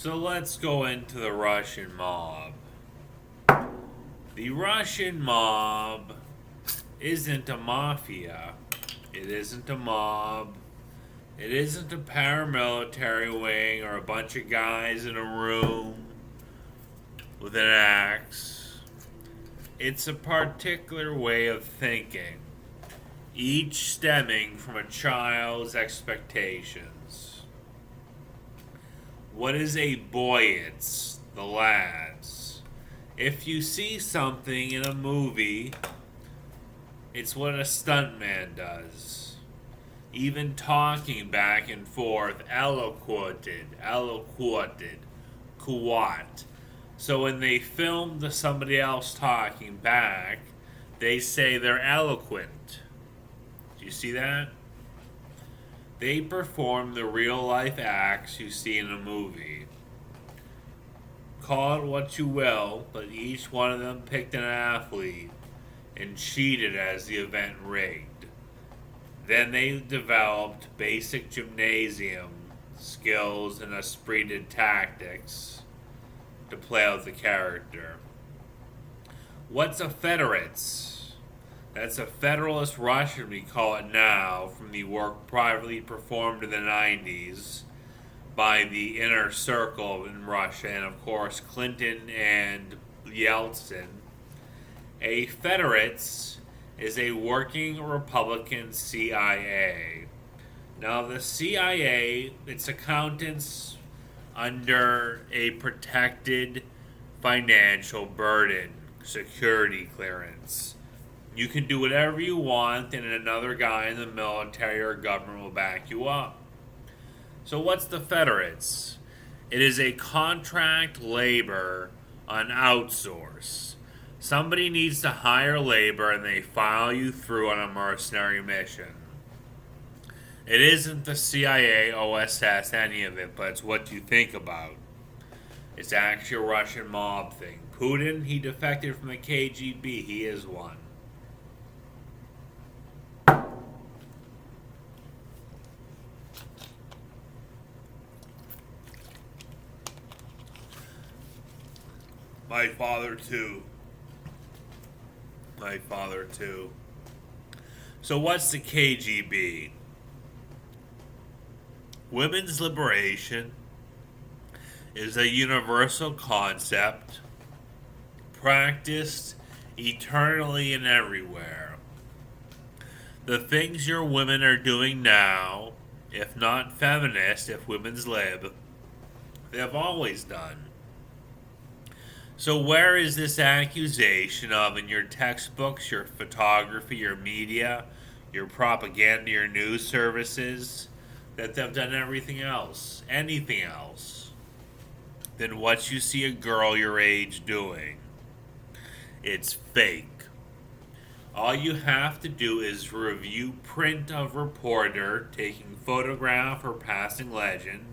So let's go into the Russian mob. The Russian mob isn't a mafia. It isn't a mob. It isn't a paramilitary wing or a bunch of guys in a room with an axe. It's a particular way of thinking, each stemming from a child's expectations. What is a boy? It's the lads. If you see something in a movie, it's what a stuntman does. Even talking back and forth, eloquated, quat. So when they film somebody else talking back, they say they're eloquent. Do you see that? They perform the real life acts you see in a movie. Call it what you will, but each one of them picked an athlete and cheated as the event rigged. Then they developed basic gymnasium skills and esprit de tactics to play out the character. What's a federates? That's a federalist Russian, we call it now, from the work privately performed in the 90s by the inner circle in Russia, and of course Clinton and Yeltsin. A federates is a working Republican CIA. Now the CIA, its accountants under a protected financial burden, security clearance. You can do whatever you want, and another guy in the military or government will back you up. So what's the federates? It is a contract labor on outsource. Somebody needs to hire labor and they file you through on a mercenary mission. It isn't the CIA, OSS, any of it, but it's what you think about. It's actually a Russian mob thing. Putin, he defected from the KGB. He is one. My father too. My father too. So what's the KGB? Women's liberation is a universal concept practiced eternally and everywhere. The things your women are doing now, if not feminist, if women's lib, they have always done. So where is this accusation of in your textbooks, your photography, your media, your propaganda, your news services, that they've done everything else, anything else, than what you see a girl your age doing? It's fake. All you have to do is review print of reporter taking photograph or passing legend,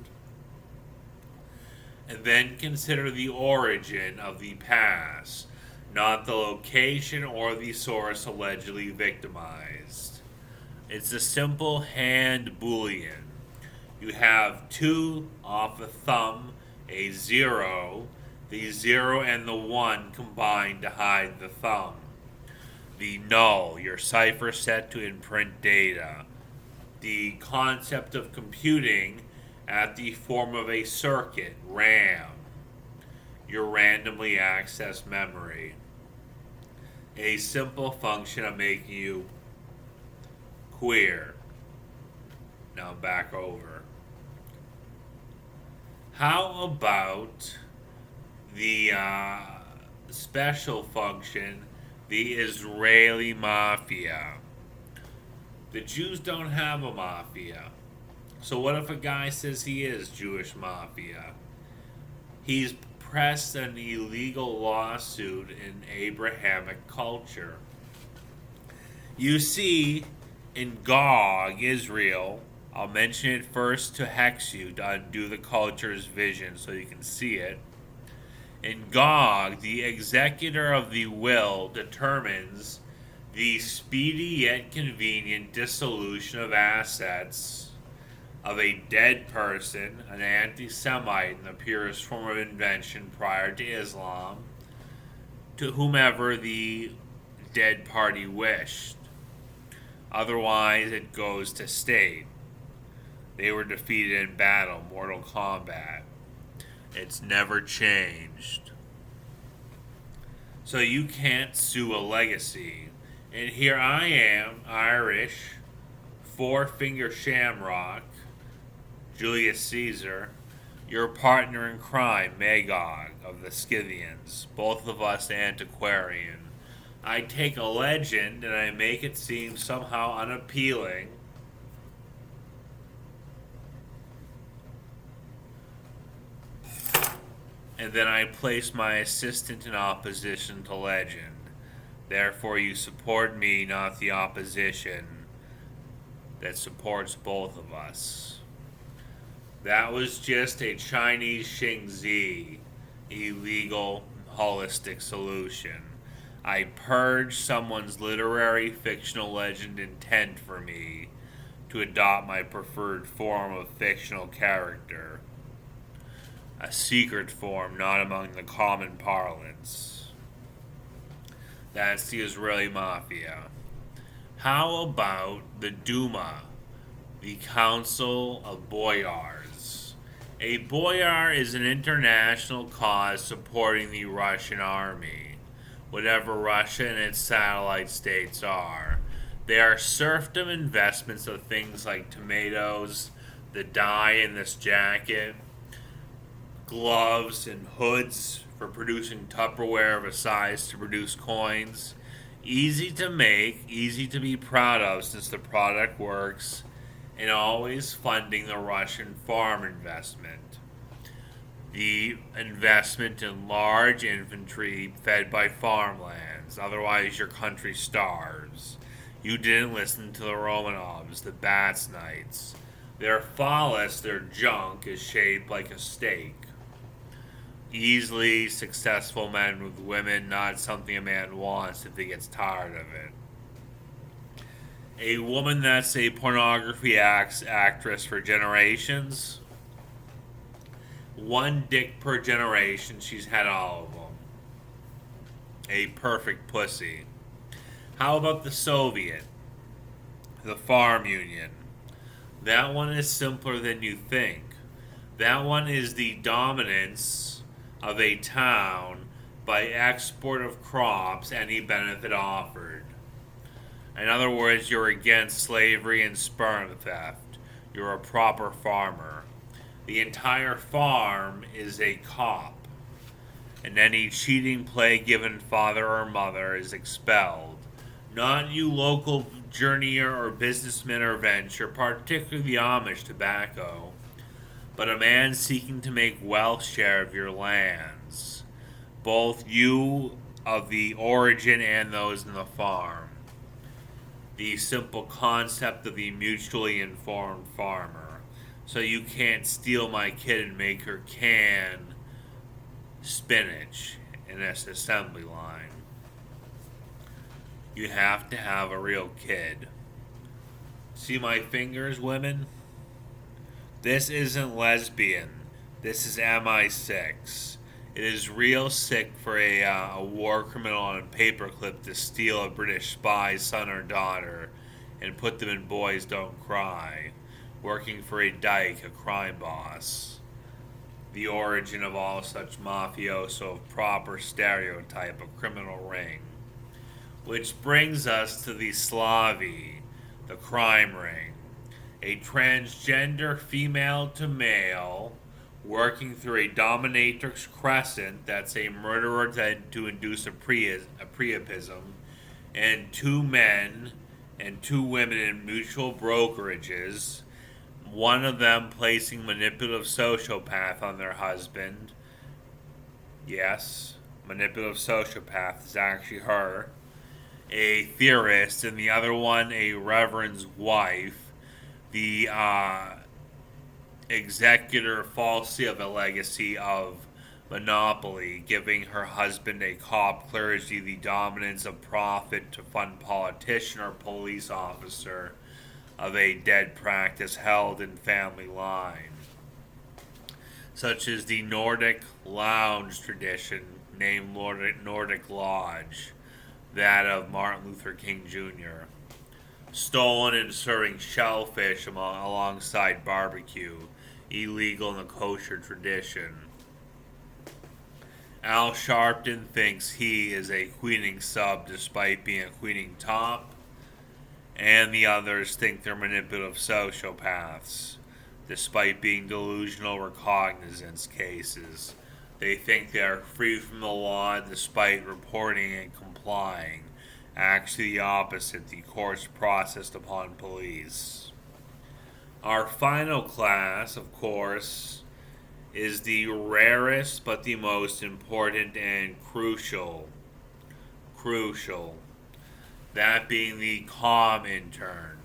and then consider the origin of the pass, not the location or the source allegedly victimized. It's a simple hand boolean. You have 2 off a thumb, a 0, the 0 and the 1 combined to hide the thumb. The null, your cipher set to imprint data. The concept of computing at the form of a circuit, RAM, your randomly accessed memory. A simple function of making you queer. Now back over. How about the special function, the Israeli Mafia? The Jews don't have a mafia. So what if a guy says he is Jewish Mafia? He's pressed an illegal lawsuit in Abrahamic culture. You see, in Gog, Israel, I'll mention it first to hex you to undo the culture's vision so you can see it. In Gog, the executor of the will determines the speedy yet convenient dissolution of assets of a dead person, an anti-Semite in the purest form of invention prior to Islam, to whomever the dead party wished. Otherwise, it goes to state. They were defeated in battle, Mortal Kombat. It's never changed. So you can't sue a legacy. And here I am, Irish, four-finger shamrock, Julius Caesar, your partner in crime, Magog of the Scythians, both of us antiquarian. I take a legend and I make it seem somehow unappealing. And then I place my assistant in opposition to legend. Therefore, you support me, not the opposition that supports both of us. That was just a Chinese Xingzi illegal holistic solution. I purged someone's literary fictional legend intent for me to adopt my preferred form of fictional character. A secret form not among the common parlance. That's the Israeli Mafia. How about the Duma, the Council of Boyars? A boyar is an international cause supporting the Russian army, whatever Russia and its satellite states are. They are serfdom investments of things like tomatoes, the dye in this jacket, gloves and hoods for producing Tupperware of a size to produce coins. Easy to make, easy to be proud of since the product works, and always funding the Russian farm investment. The investment in large infantry fed by farmlands, otherwise your country starves. You didn't listen to the Romanovs, the Bats Knights. Their phallus, their junk, is shaped like a steak. Easily successful men with women, not something a man wants if he gets tired of it. A woman that's a pornography actress for generations. One dick per generation, she's had all of them. A perfect pussy. How about the Soviet? The Farm Union. That one is simpler than you think. That one is the dominance of a town by export of crops, any benefit offered. In other words, you're against slavery and sperm theft. You're a proper farmer. The entire farm is a cop, and any cheating play given father or mother is expelled. Not you local journeyer or businessman or venture, particularly the Amish tobacco, but a man seeking to make wealth share of your lands, both you of the origin and those in the farm. The simple concept of the mutually informed farmer. So you can't steal my kid and make her can spinach in this assembly line. You have to have a real kid. See my fingers, women? This isn't lesbian. This is MI6. It is real sick for a war criminal on a paperclip to steal a British spy's son or daughter and put them in Boys Don't Cry, working for a dyke, a crime boss. The origin of all such mafioso of proper stereotype of criminal ring. Which brings us to the Slavi, the crime ring. A transgender female to male working through a dominatrix crescent that's a murderer to induce a priapism, and two men and two women in mutual brokerages, one of them placing manipulative sociopath on their husband. Yes, manipulative sociopath is actually her. A theorist, and the other one a reverend's wife, the executor falsely of a legacy of monopoly, giving her husband a cop clergy the dominance of profit to fund politician or police officer of a dead practice held in family line, such as the Nordic lounge tradition named Nordic Lodge, that of Martin Luther King Jr., stolen and serving shellfish alongside barbecue, illegal in the kosher tradition. Al Sharpton thinks he is a queening sub despite being a queening top, and the others think they're manipulative sociopaths despite being delusional recognizance cases. They think they are free from the law despite reporting and complying. Actually, the opposite, the course processed upon police. Our final class, of course, is the rarest but the most important and crucial. That being the comm intern.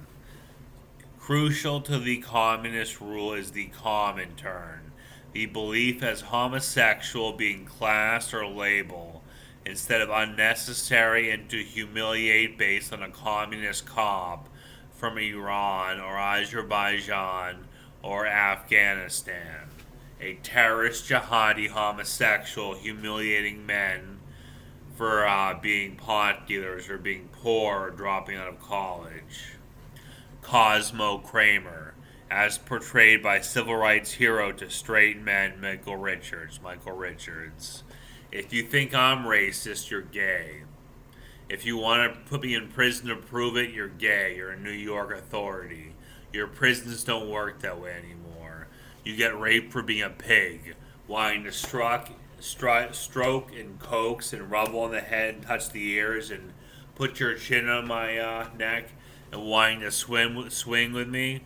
Crucial to the communist rule is the comm intern. The belief as homosexual being classed or labeled instead of unnecessary and to humiliate based on a communist cop from Iran or Azerbaijan or Afghanistan. A terrorist jihadi homosexual humiliating men for being pot dealers or being poor or dropping out of college. Cosmo Kramer, as portrayed by civil rights hero to straight men Michael Richards. If you think I'm racist, you're gay. If you want to put me in prison to prove it, you're gay. You're a New York authority. Your prisons don't work that way anymore. You get raped for being a pig, wanting to stroke and coax and rub on the head and touch the ears and put your chin on my neck and wanting to swing with me.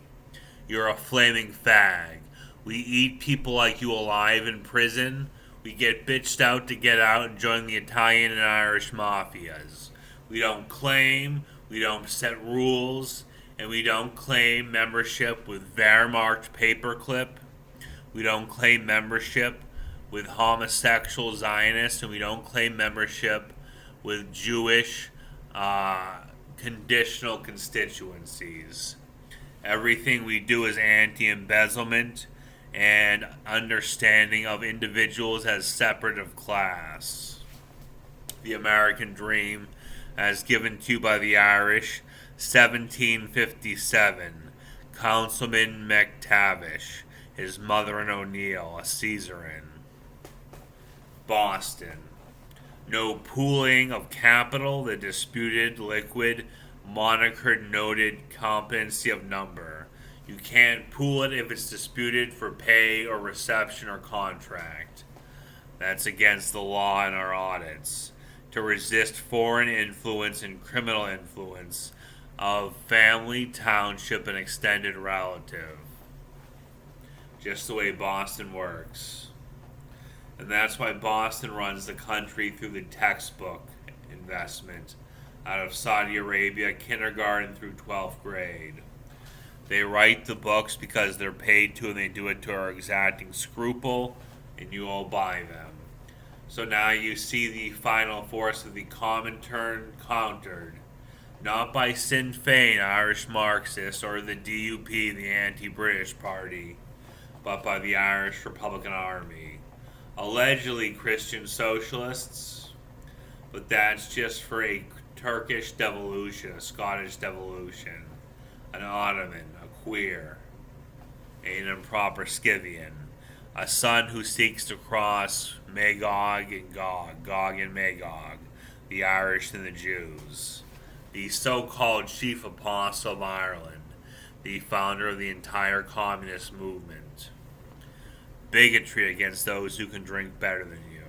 You're a flaming fag. We eat people like you alive in prison. We get bitched out to get out and join the Italian and Irish mafias. We don't claim, we don't set rules, and we don't claim membership with Wehrmacht paperclip. We don't claim membership with homosexual Zionists, and we don't claim membership with Jewish conditional constituencies. Everything we do is anti-embezzlement and understanding of individuals as separate of class. The American Dream, as given to you by the Irish, 1757. Councilman McTavish, his mother and O'Neill, a Caesarean. Boston. No pooling of capital, the disputed liquid, monikered noted competency of number. You can't pool it if it's disputed for pay or reception or contract. That's against the law in our audits. To resist foreign influence and criminal influence of family, township, and extended relative. Just the way Boston works. And that's why Boston runs the country through the textbook investment out of Saudi Arabia, kindergarten through 12th grade. They write the books because they're paid to, and they do it to our exacting scruple, and you all buy them. So now you see the final force of the Comintern countered, not by Sinn Féin, Irish Marxists, or the DUP, the anti-British party, but by the Irish Republican Army. Allegedly Christian socialists, but that's just for a Turkish devolution, a Scottish devolution, an Ottoman, a queer, an improper Scythian, a son who seeks to cross Magog and Gog and Magog, the Irish and the Jews, the so-called chief apostle of Ireland, the founder of the entire communist movement. Bigotry against those who can drink better than you.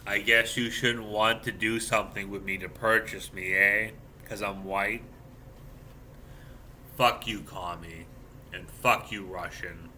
I guess you shouldn't want to do something with me to purchase me, eh? Because I'm white? Fuck you, commie. And fuck you, Russian.